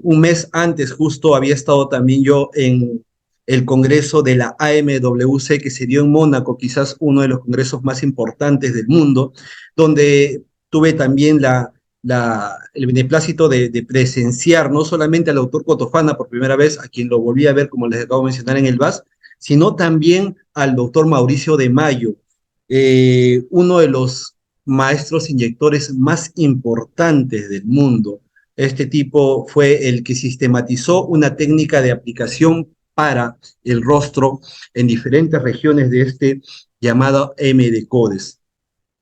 Un mes antes justo había estado también yo en el congreso de la AMWC que se dio en Mónaco, quizás uno de los congresos más importantes del mundo, donde tuve también el beneplácito de presenciar no solamente al doctor Cotofana por primera vez, a quien lo volví a ver, como les acabo de mencionar en el VAS, sino también al doctor Mauricio de Mayo, uno de los maestros inyectores más importantes del mundo. Este tipo fue el que sistematizó una técnica de aplicación para el rostro en diferentes regiones de este llamado MD-Codes.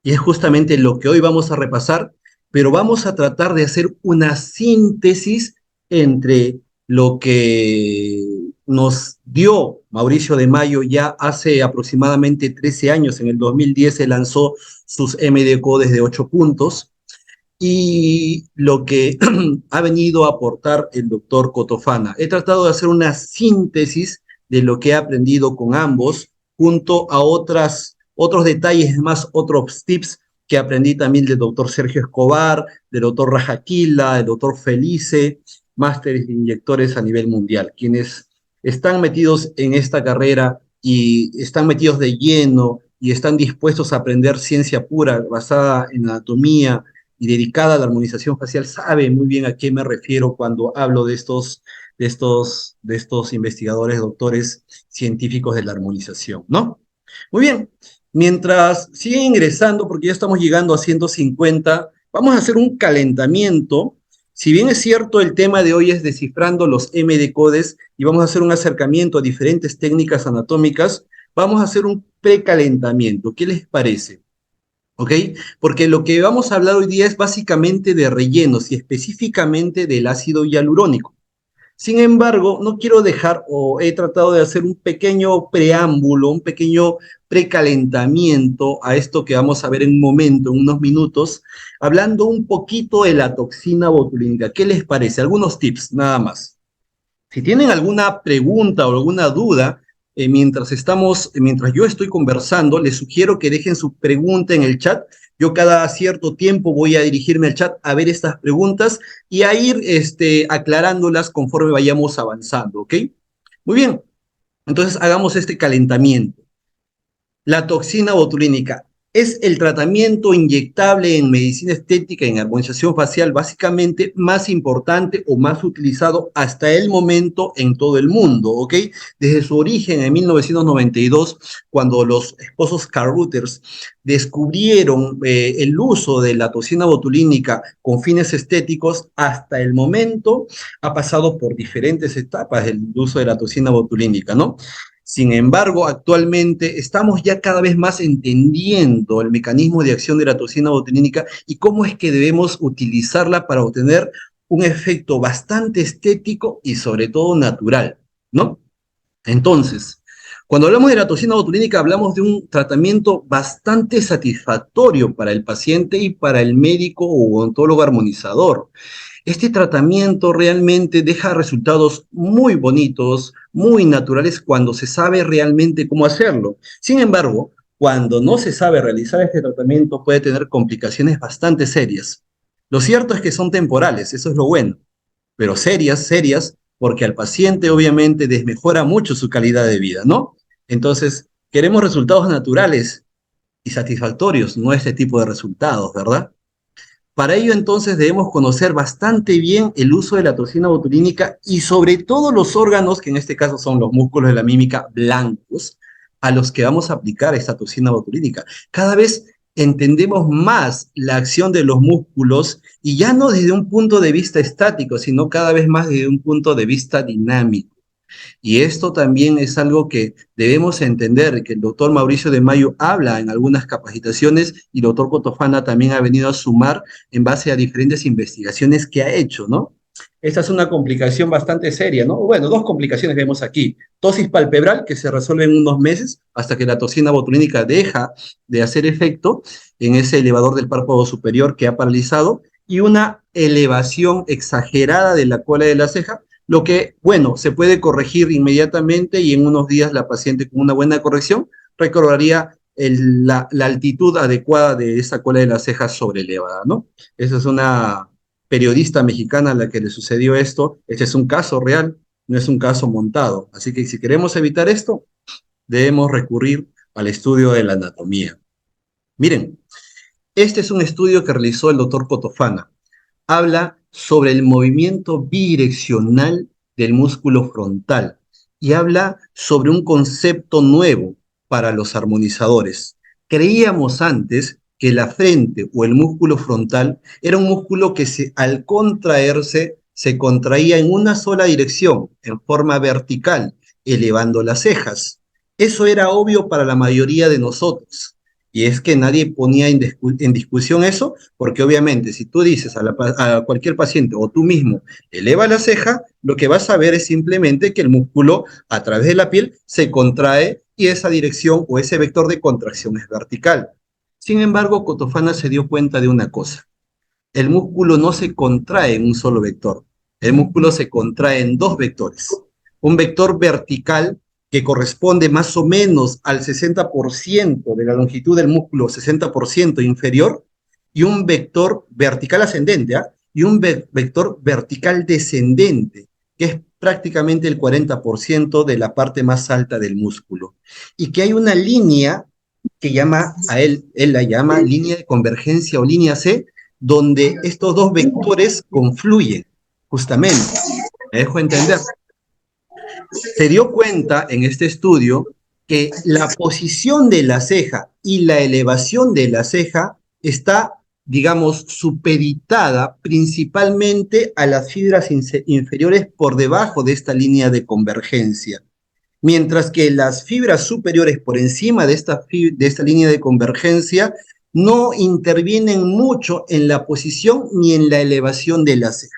Y es justamente lo que hoy vamos a repasar, pero vamos a tratar de hacer una síntesis entre lo que nos dio Mauricio de Mayo ya hace aproximadamente 13 años. En el 2010 se lanzó sus MD-Codes de 8 puntos, y lo que ha venido a aportar el doctor Cotofana. He tratado de hacer una síntesis de lo que he aprendido con ambos, junto a otros detalles más, otros tips que aprendí también del doctor Sergio Escobar, del doctor Rajaquila, del doctor Felice, másteres de inyectores a nivel mundial, quienes están metidos en esta carrera y están metidos de lleno y están dispuestos a aprender ciencia pura basada en anatomía y dedicada a la armonización facial sabe muy bien a qué me refiero cuando hablo de estos investigadores, doctores científicos de la armonización, ¿no? Muy bien, mientras siguen ingresando, porque ya estamos llegando a 150, vamos a hacer un calentamiento. Si bien es cierto, el tema de hoy es descifrando los MD codes y vamos a hacer un acercamiento a diferentes técnicas anatómicas, vamos a hacer un precalentamiento. ¿Qué les parece? ¿Ok? Porque lo que vamos a hablar hoy día es básicamente de rellenos y específicamente del ácido hialurónico. Sin embargo, no quiero dejar, o he tratado de hacer un pequeño preámbulo, un pequeño precalentamiento a esto que vamos a ver en un momento, en unos minutos, hablando un poquito de la toxina botulínica. ¿Qué les parece? Algunos tips, nada más. Si tienen alguna pregunta o alguna duda, mientras yo estoy conversando, les sugiero que dejen su pregunta en el chat. Yo cada cierto tiempo voy a dirigirme al chat a ver estas preguntas y a ir aclarándolas conforme vayamos avanzando, ¿ok? Muy bien, entonces hagamos este calentamiento. La toxina botulínica es el tratamiento inyectable en medicina estética y en armonización facial básicamente más importante o más utilizado hasta el momento en todo el mundo, ¿ok? Desde su origen en 1992, cuando los esposos Carruthers descubrieron el uso de la toxina botulínica con fines estéticos, hasta el momento ha pasado por diferentes etapas el uso de la toxina botulínica, ¿no? Sin embargo, actualmente estamos ya cada vez más entendiendo el mecanismo de acción de la toxina botulínica y cómo es que debemos utilizarla para obtener un efecto bastante estético y sobre todo natural, ¿no? Entonces, cuando hablamos de la toxina botulínica, hablamos de un tratamiento bastante satisfactorio para el paciente y para el médico o odontólogo armonizador. Este tratamiento realmente deja resultados muy bonitos, muy naturales cuando se sabe realmente cómo hacerlo. Sin embargo, cuando no se sabe realizar este tratamiento puede tener complicaciones bastante serias. Lo cierto es que son temporales, eso es lo bueno, pero serias, serias, porque al paciente obviamente desmejora mucho su calidad de vida, ¿no? Entonces, queremos resultados naturales y satisfactorios, no este tipo de resultados, ¿verdad? Para ello, entonces, debemos conocer bastante bien el uso de la toxina botulínica y sobre todo los órganos, que en este caso son los músculos de la mímica blancos, a los que vamos a aplicar esta toxina botulínica. Cada vez entendemos más la acción de los músculos y ya no desde un punto de vista estático, sino cada vez más desde un punto de vista dinámico. Y esto también es algo que debemos entender, que el doctor Mauricio de Mayo habla en algunas capacitaciones y el doctor Cotofana también ha venido a sumar en base a diferentes investigaciones que ha hecho, ¿no? Esta es una complicación bastante seria, ¿no? Bueno, dos complicaciones vemos aquí. Tosis palpebral, que se resuelve en unos meses hasta que la toxina botulínica deja de hacer efecto en ese elevador del párpado superior que ha paralizado, y una elevación exagerada de la cola de la ceja, lo que, bueno, se puede corregir inmediatamente y en unos días la paciente con una buena corrección recobraría la altitud adecuada de esa cola de las cejas sobrelevada, ¿no? Esa es una periodista mexicana a la que le sucedió esto. Este es un caso real, no es un caso montado. Así que si queremos evitar esto, debemos recurrir al estudio de la anatomía. Miren, este es un estudio que realizó el doctor Cotofana. Habla sobre el movimiento bidireccional del músculo frontal y habla sobre un concepto nuevo para los armonizadores. Creíamos antes que la frente o el músculo frontal era un músculo que al contraerse se contraía en una sola dirección, en forma vertical, elevando las cejas. Eso era obvio para la mayoría de nosotros. Y es que nadie ponía en discusión eso, porque obviamente si tú dices a cualquier paciente o tú mismo eleva la ceja, lo que vas a ver es simplemente que el músculo a través de la piel se contrae y esa dirección o ese vector de contracción es vertical. Sin embargo, Cotofana se dio cuenta de una cosa. El músculo no se contrae en un solo vector. El músculo se contrae en dos vectores. Un vector vertical que corresponde más o menos al 60% de la longitud del músculo, 60% inferior, y un vector vertical ascendente, ¿eh? Y un vector vertical descendente, que es prácticamente el 40% de la parte más alta del músculo. Y que hay una línea que llama a él la llama línea de convergencia o línea C, donde estos dos vectores confluyen, justamente. Me dejo entender. Se dio cuenta en este estudio que la posición de la ceja y la elevación de la ceja está, digamos, supeditada principalmente a las fibras inferiores por debajo de esta línea de convergencia, mientras que las fibras superiores por encima de esta línea de convergencia no intervienen mucho en la posición ni en la elevación de la ceja.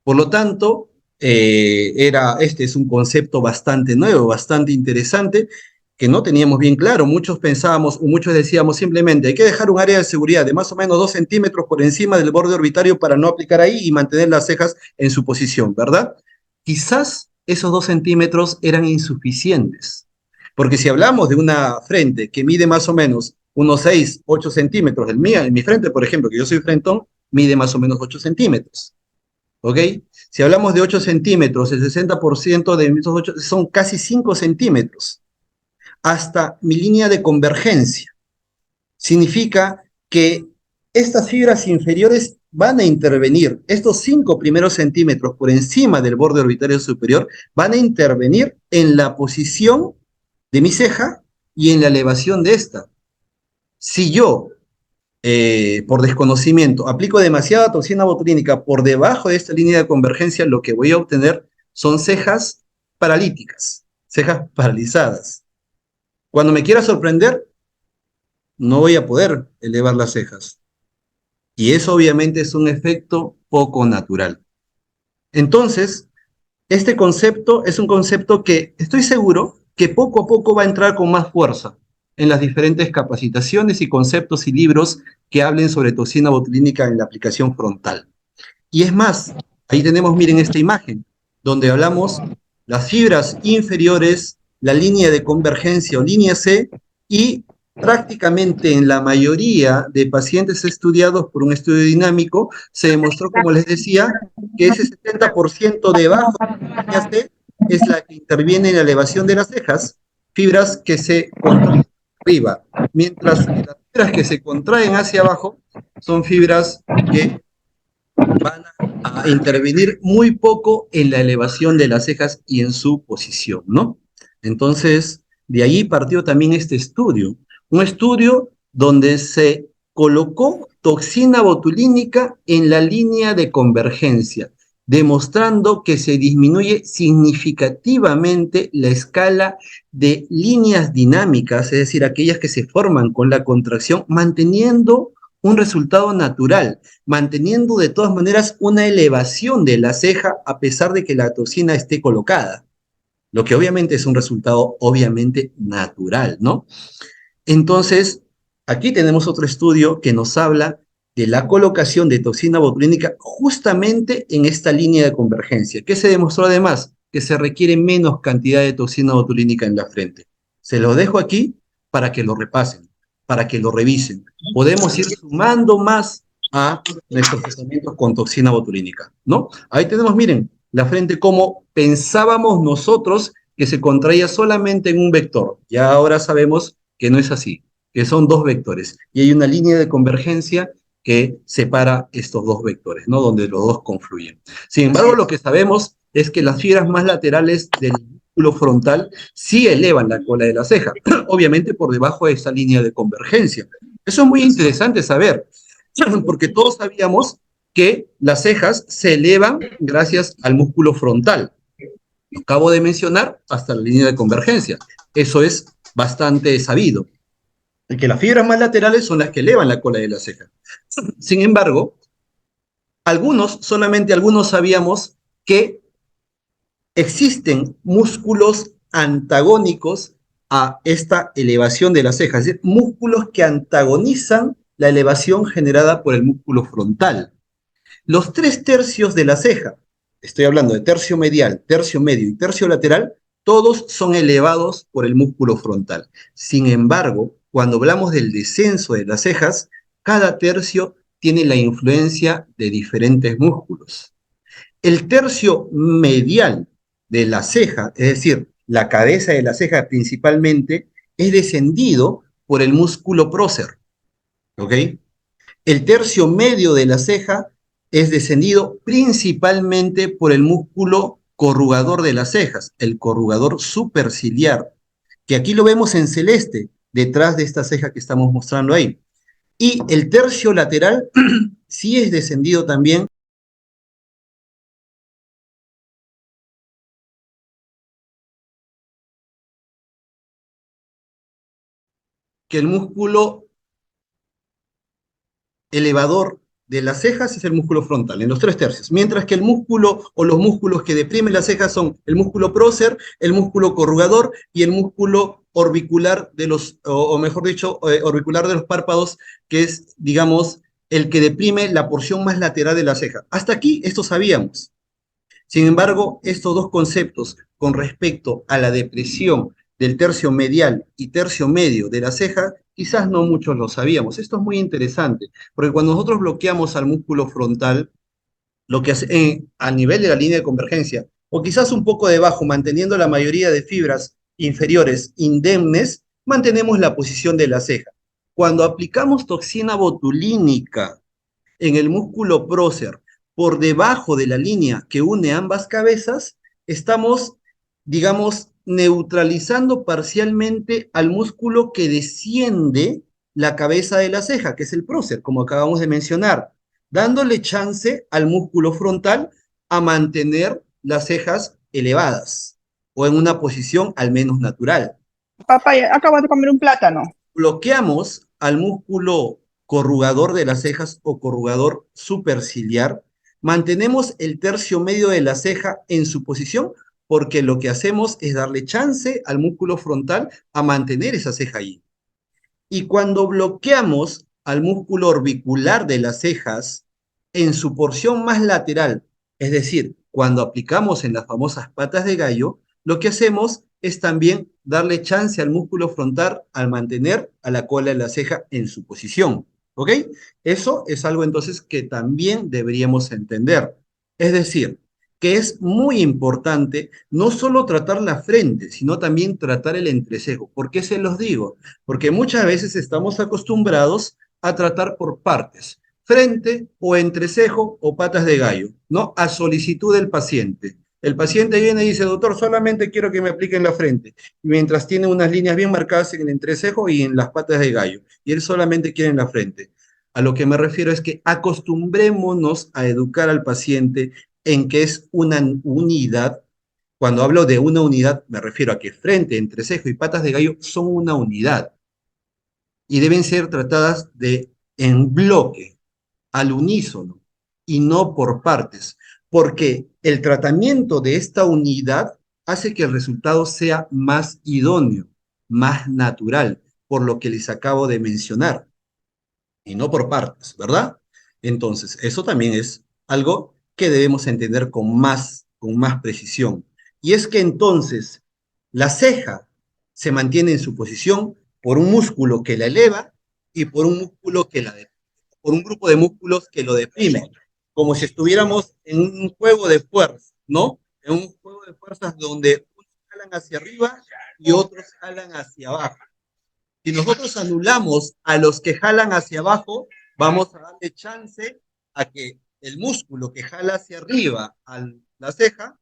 Por lo tanto, este es un concepto bastante nuevo, bastante interesante, que no teníamos bien claro. Muchos pensábamos, o muchos decíamos simplemente, hay que dejar un área de seguridad de más o menos 2 centímetros por encima del borde orbitario para no aplicar ahí y mantener las cejas en su posición, ¿verdad? Quizás esos 2 centímetros eran insuficientes, porque si hablamos de una frente que mide más o menos unos 6, 8 centímetros, en mi frente, por ejemplo, que yo soy frentón, mide más o menos 8 centímetros. ¿Ok? Si hablamos de 8 centímetros, el 60% de esos 8 son casi 5 centímetros, hasta mi línea de convergencia. Significa que estas fibras inferiores van a intervenir, estos 5 primeros centímetros por encima del borde orbitario superior, van a intervenir en la posición de mi ceja y en la elevación de esta. Si yo por desconocimiento, aplico demasiada toxina botulínica por debajo de esta línea de convergencia, lo que voy a obtener son cejas paralíticas, cejas paralizadas. Cuando me quiera sorprender, no voy a poder elevar las cejas. Y eso obviamente es un efecto poco natural. Entonces, este concepto es un concepto que estoy seguro que poco a poco va a entrar con más fuerza en las diferentes capacitaciones y conceptos y libros que hablen sobre toxina botulínica en la aplicación frontal. Y es más, ahí tenemos, miren esta imagen, donde hablamos las fibras inferiores, la línea de convergencia o línea C, y prácticamente en la mayoría de pacientes estudiados por un estudio dinámico, se demostró, como les decía, que ese 70% debajo de la línea C es la que interviene en la elevación de las cejas, fibras que se contraen arriba, mientras que las fibras que se contraen hacia abajo son fibras que van a intervenir muy poco en la elevación de las cejas y en su posición, ¿no? Entonces, de ahí partió también este estudio, un estudio donde se colocó toxina botulínica en la línea de convergencia, demostrando que se disminuye significativamente la escala de líneas dinámicas, es decir, aquellas que se forman con la contracción, manteniendo un resultado natural, manteniendo de todas maneras una elevación de la ceja a pesar de que la toxina esté colocada, lo que obviamente es un resultado obviamente natural, ¿no? Entonces, aquí tenemos otro estudio que nos habla de la colocación de toxina botulínica justamente en esta línea de convergencia. ¿Qué se demostró además? Que se requiere menos cantidad de toxina botulínica en la frente. Se lo dejo aquí para que lo repasen, para que lo revisen. Podemos ir sumando más a nuestros tratamientos con toxina botulínica, ¿no? Ahí tenemos, miren, la frente como pensábamos nosotros que se contraía solamente en un vector. Ya ahora sabemos que no es así, que son dos vectores. Y hay una línea de convergencia que separa estos dos vectores, ¿no? Donde los dos confluyen. Sin embargo, lo que sabemos es que las fibras más laterales del músculo frontal sí elevan la cola de la ceja, obviamente por debajo de esa línea de convergencia. Eso es muy interesante saber, porque todos sabíamos que las cejas se elevan gracias al músculo frontal. Lo acabo de mencionar hasta la línea de convergencia. Eso es bastante sabido. Que las fibras más laterales son las que elevan la cola de la ceja. Sin embargo, solamente algunos sabíamos que existen músculos antagónicos a esta elevación de las cejas, es decir, músculos que antagonizan la elevación generada por el músculo frontal. Los 3/3 de la ceja, estoy hablando de tercio medial, tercio medio y tercio lateral, todos son elevados por el músculo frontal. Sin embargo, cuando hablamos del descenso de las cejas, cada tercio tiene la influencia de diferentes músculos. El tercio medial de la ceja, es decir, la cabeza de la ceja principalmente, es descendido por el músculo prócer, ¿ok? El tercio medio de la ceja es descendido principalmente por el músculo corrugador de las cejas, el corrugador superciliar, que aquí lo vemos en celeste, detrás de esta ceja que estamos mostrando ahí. Y el tercio lateral sí es descendido también que el músculo elevador de las cejas es el músculo frontal, en los 3/3, mientras que el músculo o los músculos que deprimen las cejas son el músculo prócer, el músculo corrugador y el músculo orbicular de los, o mejor dicho, orbicular de los párpados, que es, digamos, el que deprime la porción más lateral de la ceja. Hasta aquí esto sabíamos. Sin embargo, estos dos conceptos con respecto a la depresión del tercio medial y tercio medio de la ceja, quizás no muchos lo sabíamos. Esto es muy interesante, porque cuando nosotros bloqueamos al músculo frontal, lo que hace a nivel de la línea de convergencia, o quizás un poco debajo, manteniendo la mayoría de fibras inferiores indemnes, mantenemos la posición de la ceja. Cuando aplicamos toxina botulínica en el músculo prócer por debajo de la línea que une ambas cabezas, estamos, digamos, neutralizando parcialmente al músculo que desciende la cabeza de la ceja, que es el prócer, como acabamos de mencionar, dándole chance al músculo frontal a mantener las cejas elevadas o en una posición al menos natural. Papá, acabo de comer un plátano. Bloqueamos al músculo corrugador de las cejas o corrugador superciliar, mantenemos el tercio medio de la ceja en su posición porque lo que hacemos es darle chance al músculo frontal a mantener esa ceja ahí. Y cuando bloqueamos al músculo orbicular de las cejas en su porción más lateral, es decir, cuando aplicamos en las famosas patas de gallo, lo que hacemos es también darle chance al músculo frontal al mantener a la cola de la ceja en su posición. ¿Ok? Eso es algo entonces que también deberíamos entender. Es decir, que es muy importante no solo tratar la frente, sino también tratar el entrecejo. ¿Por qué se los digo? Porque muchas veces estamos acostumbrados a tratar por partes, frente o entrecejo o patas de gallo, ¿no? A solicitud del paciente. El paciente viene y dice, doctor, solamente quiero que me apliquen la frente, mientras tiene unas líneas bien marcadas en el entrecejo y en las patas de gallo, y él solamente quiere en la frente. A lo que me refiero es que acostumbrémonos a educar al paciente en que es una unidad. Cuando hablo de una unidad, me refiero a que frente, entrecejo y patas de gallo son una unidad y deben ser tratadas en bloque, al unísono, y no por partes, porque el tratamiento de esta unidad hace que el resultado sea más idóneo, más natural, por lo que les acabo de mencionar, y no por partes, ¿verdad? Entonces, eso también es algo que debemos entender con más precisión. Y es que entonces la ceja se mantiene en su posición por un músculo que la eleva y por un músculo que la deprime. por un grupo de músculos que lo deprimen, como si estuviéramos en un juego de fuerza, ¿no? En un juego de fuerzas donde unos jalan hacia arriba y otros jalan hacia abajo. Si nosotros anulamos a los que jalan hacia abajo, vamos a darle chance a que el músculo que jala hacia arriba a la ceja,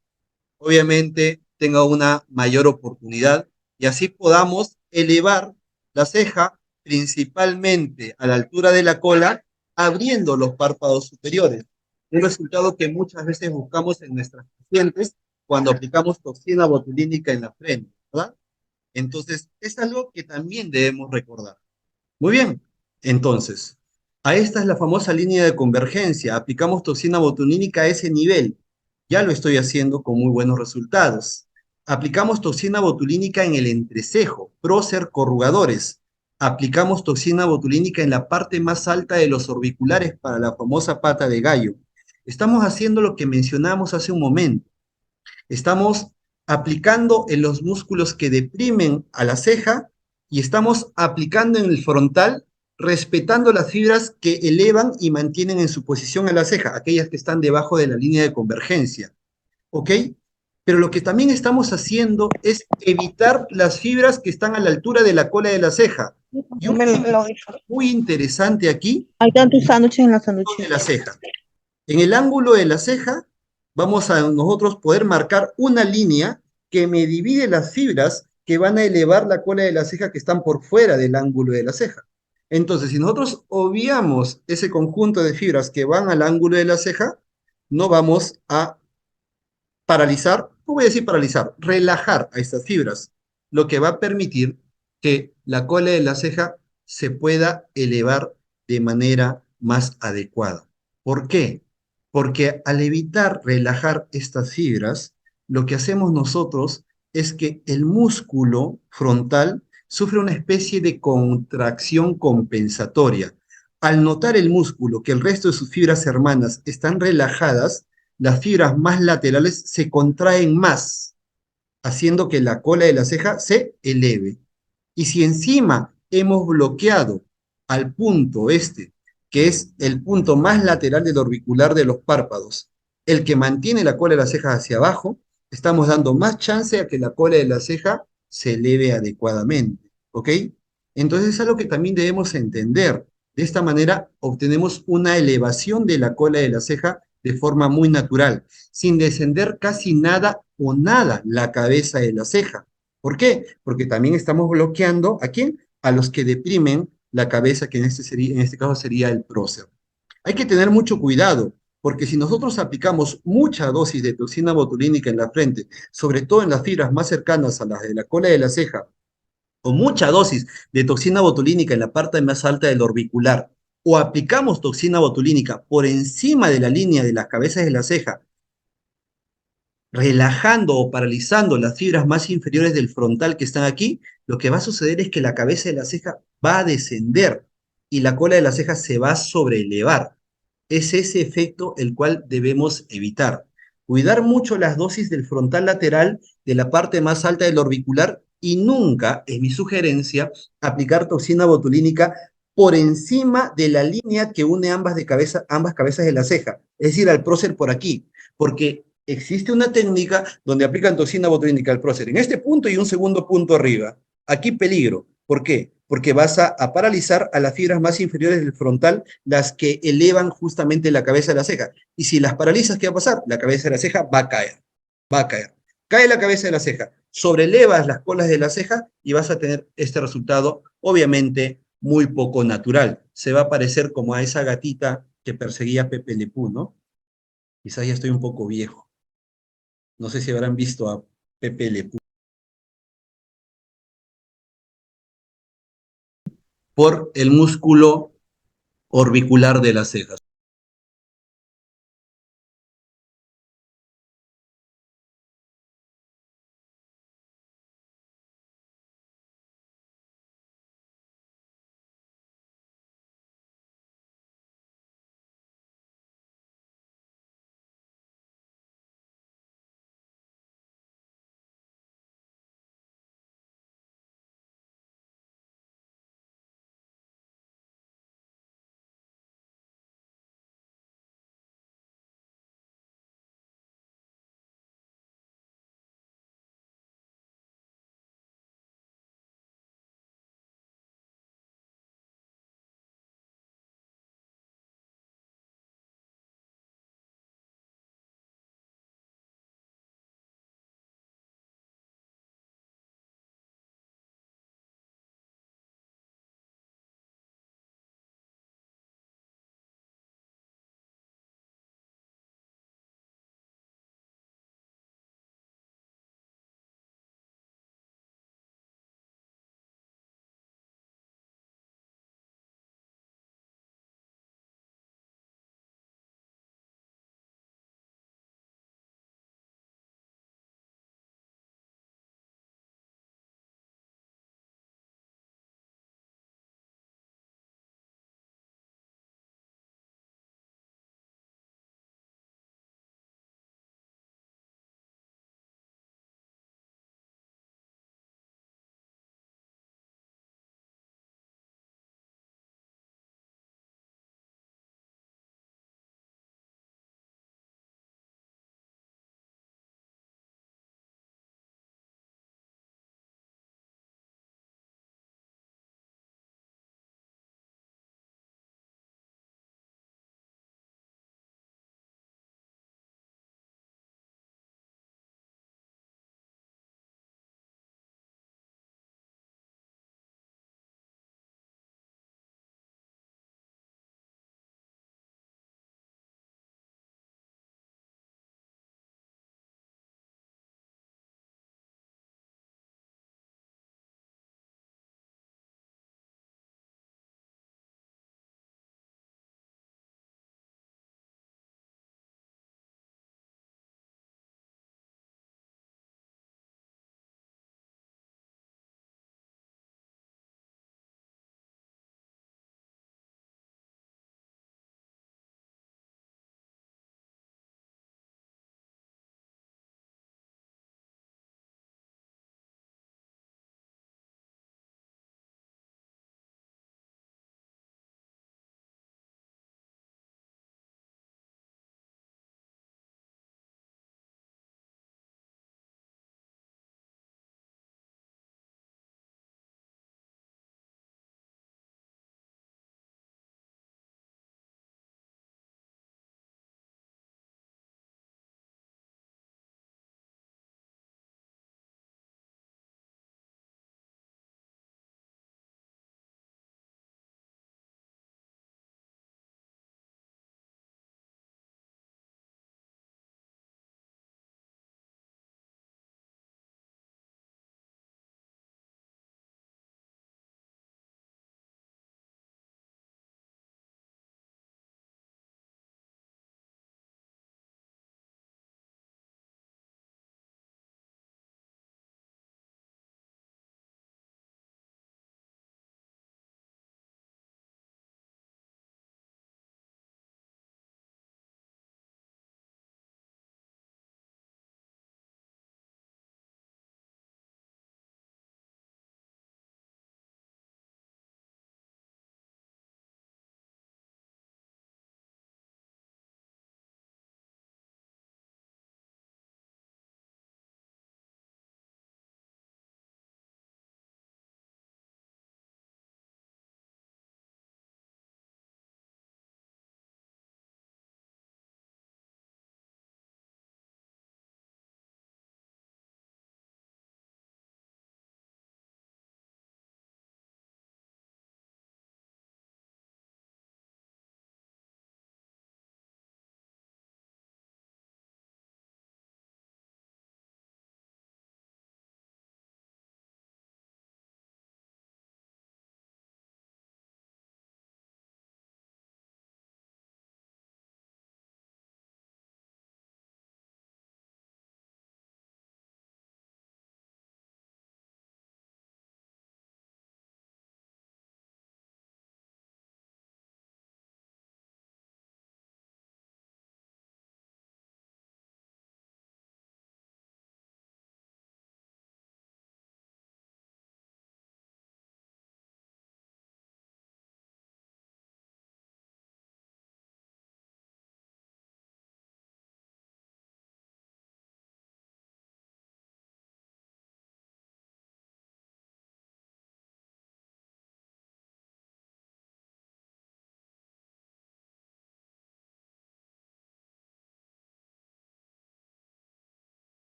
obviamente tenga una mayor oportunidad y así podamos elevar la ceja principalmente a la altura de la cola, abriendo los párpados superiores. Un resultado que muchas veces buscamos en nuestras pacientes cuando aplicamos toxina botulínica en la frente, ¿verdad? Entonces, es algo que también debemos recordar. Muy bien, entonces, a esta es la famosa línea de convergencia. Aplicamos toxina botulínica a ese nivel. Ya lo estoy haciendo con muy buenos resultados. Aplicamos toxina botulínica en el entrecejo, prócer corrugadores. Aplicamos toxina botulínica en la parte más alta de los orbiculares para la famosa pata de gallo. Estamos haciendo lo que mencionamos hace un momento. Estamos aplicando en los músculos que deprimen a la ceja y estamos aplicando en el frontal, respetando las fibras que elevan y mantienen en su posición a la ceja, aquellas que están debajo de la línea de convergencia. ¿Ok? Pero lo que también estamos haciendo es evitar las fibras que están a la altura de la cola de la ceja. Y un muy interesante aquí, Hay tantos sándwiches en la de sanduchería. la ceja. En el ángulo de la ceja vamos a nosotros poder marcar una línea que me divide las fibras que van a elevar la cola de la ceja que están por fuera del ángulo de la ceja. Entonces, si nosotros obviamos ese conjunto de fibras que van al ángulo de la ceja, no vamos a paralizar, no voy a decir paralizar, relajar a estas fibras, lo que va a permitir que la cola de la ceja se pueda elevar de manera más adecuada. ¿Por qué? Porque al evitar relajar estas fibras, lo que hacemos nosotros es que el músculo frontal sufre una especie de contracción compensatoria. Al notar el músculo que el resto de sus fibras hermanas están relajadas, las fibras más laterales se contraen más, haciendo que la cola de la ceja se eleve. Y si encima hemos bloqueado al punto este, que es el punto más lateral del orbicular de los párpados, el que mantiene la cola de la ceja hacia abajo, estamos dando más chance a que la cola de la ceja se eleve adecuadamente. ¿Ok? Entonces es algo que también debemos entender. De esta manera obtenemos una elevación de la cola de la ceja de forma muy natural, sin descender casi nada o nada la cabeza de la ceja. ¿Por qué? Porque también estamos bloqueando ¿a quién? A los que deprimen la cabeza, que en este caso sería el prócer. Hay que tener mucho cuidado, porque si nosotros aplicamos mucha dosis de toxina botulínica en la frente, sobre todo en las fibras más cercanas a las de la cola de la ceja, o mucha dosis de toxina botulínica en la parte más alta del orbicular, o aplicamos toxina botulínica por encima de la línea de las cabezas de la ceja, relajando o paralizando las fibras más inferiores del frontal que están aquí, lo que va a suceder es que la cabeza de la ceja va a descender y la cola de la ceja se va a sobreelevar. Es ese efecto el cual debemos evitar. Cuidar mucho las dosis del frontal lateral de la parte más alta del orbicular y nunca, es mi sugerencia, aplicar toxina botulínica por encima de la línea que une ambas cabezas de la ceja, es decir, al prócer por aquí, porque existe una técnica donde aplican toxina botulínica al prócer en este punto y un segundo punto arriba. Aquí peligro. ¿Por qué? Porque vas a paralizar a las fibras más inferiores del frontal, las que elevan justamente la cabeza de la ceja. Y si las paralizas, ¿qué va a pasar? La cabeza de la ceja va a caer. Va a caer. Cae la cabeza de la ceja, sobrelevas las colas de la ceja y vas a tener este resultado, obviamente, muy poco natural. Se va a parecer como a esa gatita que perseguía a Pepe Le Pew, ¿no? Quizás ya estoy un poco viejo. No sé si habrán visto a Pepe Le Pew por el músculo orbicular de las cejas.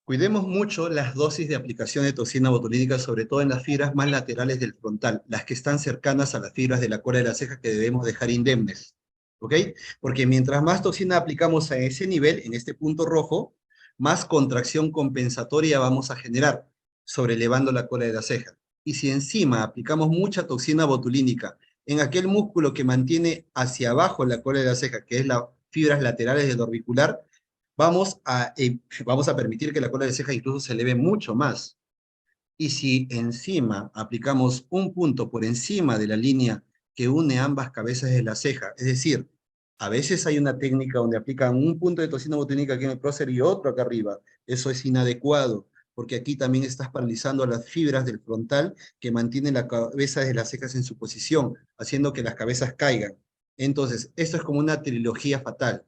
Cuidemos mucho las dosis de aplicación de toxina botulínica, sobre todo en las fibras más laterales del frontal, las que están cercanas a las fibras de la cola de la ceja que debemos dejar indemnes. ¿Ok? Porque mientras más toxina aplicamos a ese nivel, en este punto rojo, más contracción compensatoria vamos a generar, sobrelevando la cola de la ceja. Y si encima aplicamos mucha toxina botulínica en aquel músculo que mantiene hacia abajo la cola de la ceja, que es las fibras laterales del orbicular, vamos a permitir que la cola de ceja incluso se eleve mucho más. Y si encima aplicamos un punto por encima de la línea que une ambas cabezas de la ceja, es decir, a veces hay una técnica donde aplican un punto de toxina botulínica aquí en el prócer y otro acá arriba. Eso es inadecuado, porque aquí también estás paralizando las fibras del frontal que mantienen la cabeza de las cejas en su posición, haciendo que las cabezas caigan. Entonces, esto es como una trilogía fatal.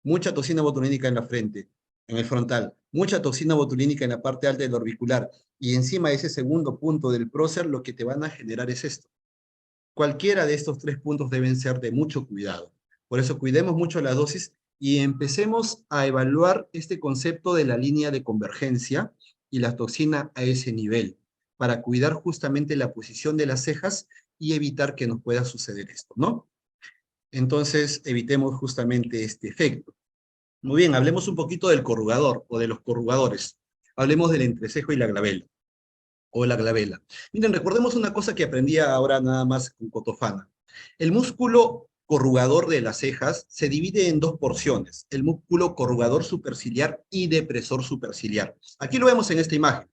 Mucha toxina botulínica en la frente, en el frontal, mucha toxina botulínica en la parte alta del orbicular, y encima de ese segundo punto del prócer, lo que te van a generar es esto. Cualquiera de estos tres puntos deben ser de mucho cuidado. Por eso cuidemos mucho la dosis y empecemos a evaluar este concepto de la línea de convergencia y la toxina a ese nivel, para cuidar justamente la posición de las cejas y evitar que nos pueda suceder esto, ¿no? Entonces, evitemos justamente este efecto. Muy bien, hablemos un poquito del corrugador o de los corrugadores. Hablemos del entrecejo y la glabela o la glabela. Miren, recordemos una cosa que aprendí ahora nada más con Cotofana. El músculo corrugador de las cejas se divide en dos porciones, el músculo corrugador superciliar y depresor superciliar. Aquí lo vemos en esta imagen.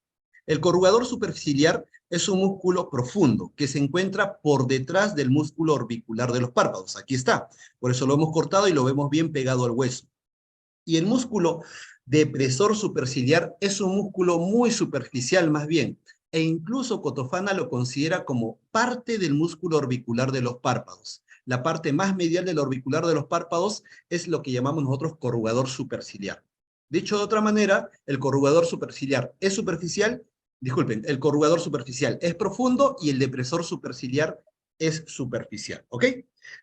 El corrugador superciliar es un músculo profundo que se encuentra por detrás del músculo orbicular de los párpados. Aquí está. Por eso lo hemos cortado y lo vemos bien pegado al hueso. Y el músculo depresor superciliar es un músculo muy superficial más bien, e incluso Cotofana lo considera como parte del músculo orbicular de los párpados. La parte más medial del orbicular de los párpados es lo que llamamos nosotros corrugador superciliar. Dicho de otra manera, el corrugador superciliar es superficial, disculpen, el corrugador superficial es profundo y el depresor superciliar es superficial, ¿ok?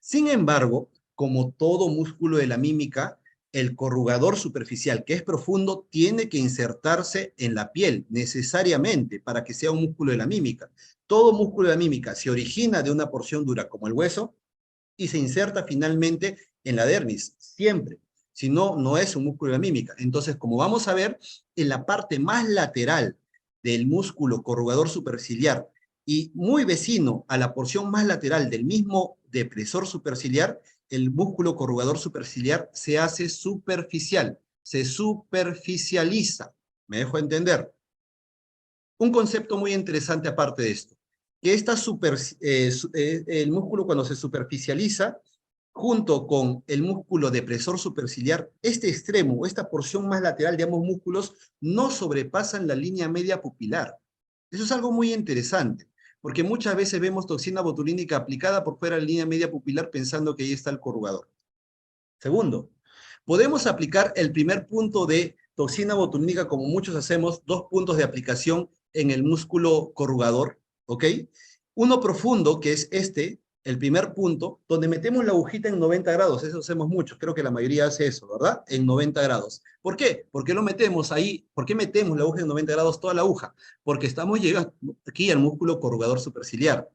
Sin embargo, como todo músculo de la mímica, el corrugador superficial, que es profundo, tiene que insertarse en la piel necesariamente para que sea un músculo de la mímica. Todo músculo de la mímica se origina de una porción dura como el hueso y se inserta finalmente en la dermis, siempre. Si no, no es un músculo de la mímica. Entonces, como vamos a ver, en la parte más lateral del músculo corrugador superciliar y muy vecino a la porción más lateral del mismo depresor superciliar, el músculo corrugador superciliar se hace superficial, se superficializa. ¿Me dejo entender? Un concepto muy interesante aparte de esto, que el músculo cuando se superficializa, junto con el músculo depresor superciliar, este extremo, esta porción más lateral de ambos músculos, no sobrepasan la línea media pupilar. Eso es algo muy interesante, porque muchas veces vemos toxina botulínica aplicada por fuera de la línea media pupilar pensando que ahí está el corrugador. Segundo, podemos aplicar el primer punto de toxina botulínica, como muchos hacemos, dos puntos de aplicación en el músculo corrugador, ¿ok? Uno profundo, que es este, el primer punto, donde metemos la agujita en 90 grados, eso hacemos muchos, creo que la mayoría hace eso, ¿verdad? En 90 grados. ¿Por qué? ¿Por qué lo metemos ahí? ¿Por qué metemos la aguja en 90 grados, toda la aguja? Porque estamos llegando aquí al músculo corrugador superciliar.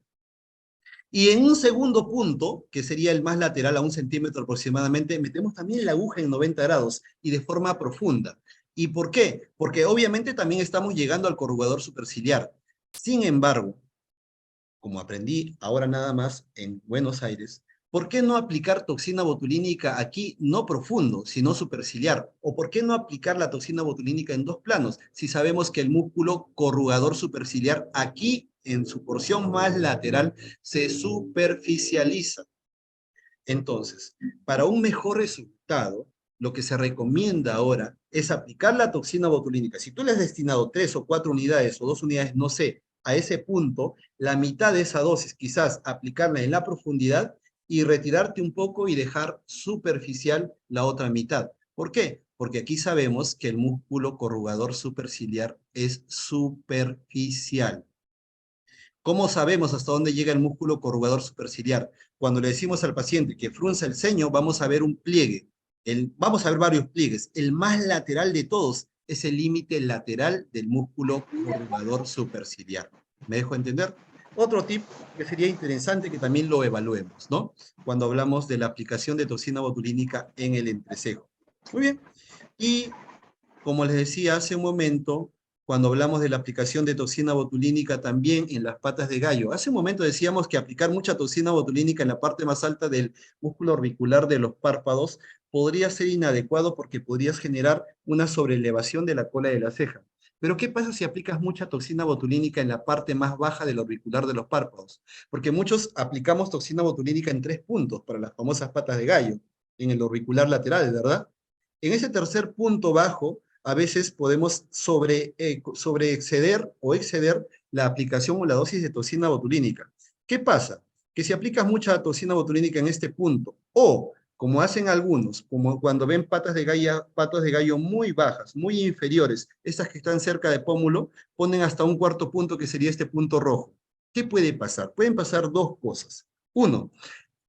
Y en un segundo punto, que sería el más lateral a 1 centímetro aproximadamente, metemos también la aguja en 90 grados y de forma profunda. ¿Y por qué? Porque obviamente también estamos llegando al corrugador superciliar. Sin embargo, como aprendí ahora nada más en Buenos Aires, ¿por qué no aplicar toxina botulínica aquí no profundo, sino superciliar? ¿O por qué no aplicar la toxina botulínica en dos planos, si sabemos que el músculo corrugador superciliar aquí en su porción más lateral se superficializa? Entonces, para un mejor resultado, lo que se recomienda ahora es aplicar la toxina botulínica. Si tú le has destinado 3 o 4 unidades o 2 unidades, no sé, a ese punto, la mitad de esa dosis quizás aplicarla en la profundidad y retirarte un poco y dejar superficial la otra mitad. ¿Por qué? Porque aquí sabemos que el músculo corrugador superciliar es superficial. ¿Cómo sabemos hasta dónde llega el músculo corrugador superciliar? Cuando le decimos al paciente que frunza el ceño, vamos a ver un pliegue. Vamos a ver varios pliegues. El más lateral de todos es el límite lateral del músculo corrugador superciliar. ¿Me dejo entender? Otro tip que sería interesante que también lo evaluemos, ¿no? Cuando hablamos de la aplicación de toxina botulínica en el entrecejo. Muy bien. Y como les decía hace un momento, cuando hablamos de la aplicación de toxina botulínica también en las patas de gallo, hace un momento decíamos que aplicar mucha toxina botulínica en la parte más alta del músculo orbicular de los párpados podría ser inadecuado porque podrías generar una sobreelevación de la cola de la ceja. Pero ¿qué pasa si aplicas mucha toxina botulínica en la parte más baja del orbicular de los párpados? Porque muchos aplicamos toxina botulínica en 3 puntos para las famosas patas de gallo, en el orbicular lateral, ¿verdad? En ese tercer punto bajo, a veces podemos sobreexceder o exceder la aplicación o la dosis de toxina botulínica. ¿Qué pasa? Que si aplicas mucha toxina botulínica en este punto, o como hacen algunos, como cuando ven patas de gallo muy bajas, muy inferiores, estas que están cerca de pómulo, ponen hasta un cuarto punto que sería este punto rojo. ¿Qué puede pasar? Pueden pasar dos cosas. Uno,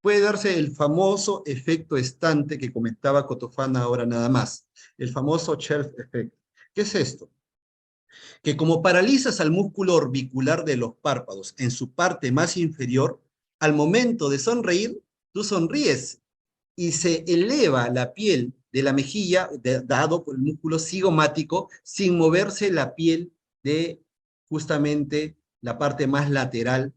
puede darse el famoso efecto estante que comentaba Cotofana ahora nada más, el famoso shelf effect. ¿Qué es esto? Que como paralizas al músculo orbicular de los párpados en su parte más inferior, al momento de sonreír, tú sonríes y se eleva la piel de la mejilla, dado por el músculo cigomático, sin moverse la piel de justamente la parte más lateral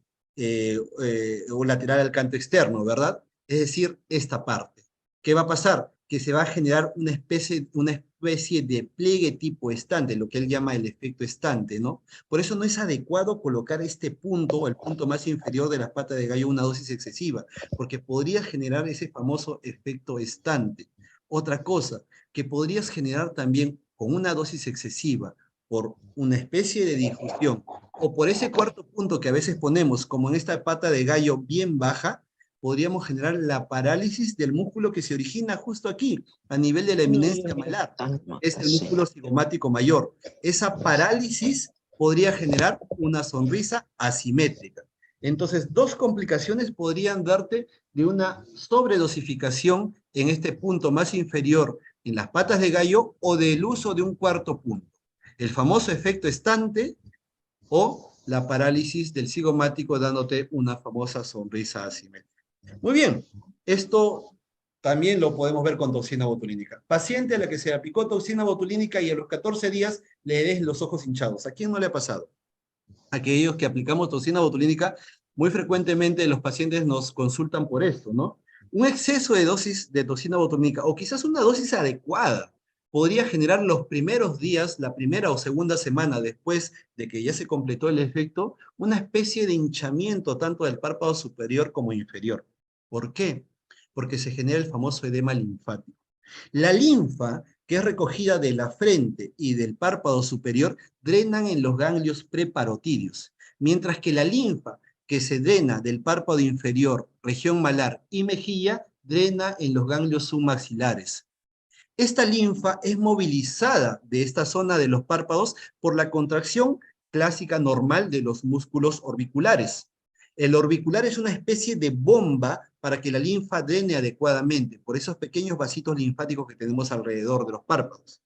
o lateral al canto externo, ¿verdad? Es decir, esta parte. ¿Qué va a pasar? Que se va a generar una especie de pliegue tipo estante, lo que él llama el efecto estante, ¿no? Por eso no es adecuado colocar este punto, o el punto más inferior de la pata de gallo, una dosis excesiva, porque podría generar ese famoso efecto estante. Otra cosa, que podrías generar también con una dosis excesiva por una especie de difusión o por ese cuarto punto que a veces ponemos, como en esta pata de gallo bien baja, podríamos generar la parálisis del músculo que se origina justo aquí, a nivel de la eminencia malar. Es el músculo cigomático mayor. Esa parálisis podría generar una sonrisa asimétrica. Entonces, dos complicaciones podrían darte de una sobredosificación en este punto más inferior en las patas de gallo o del uso de un cuarto punto. El famoso efecto estante o la parálisis del cigomático dándote una famosa sonrisa asimétrica. Muy bien, esto también lo podemos ver con toxina botulínica. Paciente a la que se aplicó toxina botulínica y a los 14 días le des los ojos hinchados. ¿A quién no le ha pasado? Aquellos que aplicamos toxina botulínica, muy frecuentemente los pacientes nos consultan por esto, ¿no? Un exceso de dosis de toxina botulínica, o quizás una dosis adecuada, podría generar los primeros días, la primera o segunda semana después de que ya se completó el efecto, una especie de hinchamiento tanto del párpado superior como inferior. ¿Por qué? Porque se genera el famoso edema linfático. La linfa, que es recogida de la frente y del párpado superior, drenan en los ganglios preparotídeos, mientras que la linfa, que se drena del párpado inferior, región malar y mejilla, drena en los ganglios submaxilares. Esta linfa es movilizada de esta zona de los párpados por la contracción clásica normal de los músculos orbiculares. El orbicular es una especie de bomba para que la linfa drene adecuadamente por esos pequeños vasitos linfáticos que tenemos alrededor de los párpados.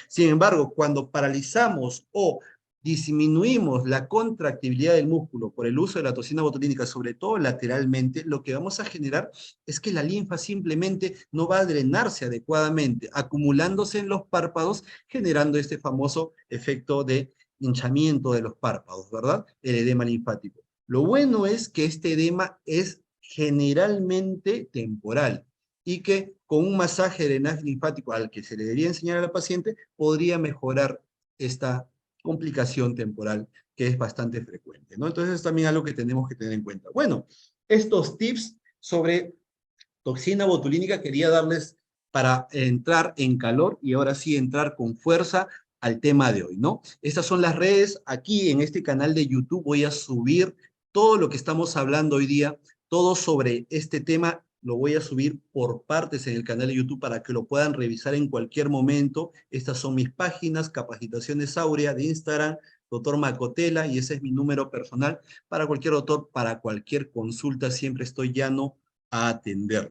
Sin embargo, cuando paralizamos o disminuimos la contractibilidad del músculo por el uso de la toxina botulínica, sobre todo lateralmente, lo que vamos a generar es que la linfa simplemente no va a drenarse adecuadamente, acumulándose en los párpados, generando este famoso efecto de hinchamiento de los párpados, ¿verdad? El edema linfático. Lo bueno es que este edema es generalmente temporal y que con un masaje de drenaje linfático al que se le debería enseñar a la paciente, podría mejorar esta complicación temporal que es bastante frecuente, ¿no? Entonces es también algo que tenemos que tener en cuenta. Bueno, estos tips sobre toxina botulínica quería darles para entrar en calor y ahora sí entrar con fuerza al tema de hoy, ¿no? Estas son las redes. Aquí en este canal de YouTube voy a subir todo lo que estamos hablando hoy día, todo sobre este tema lo voy a subir por partes en el canal de YouTube para que lo puedan revisar en cualquier momento. Estas son mis páginas, Capacitaciones Aurea de Instagram, doctor Macotela, y ese es mi número personal para cualquier doctor, para cualquier consulta, siempre estoy llano a atender.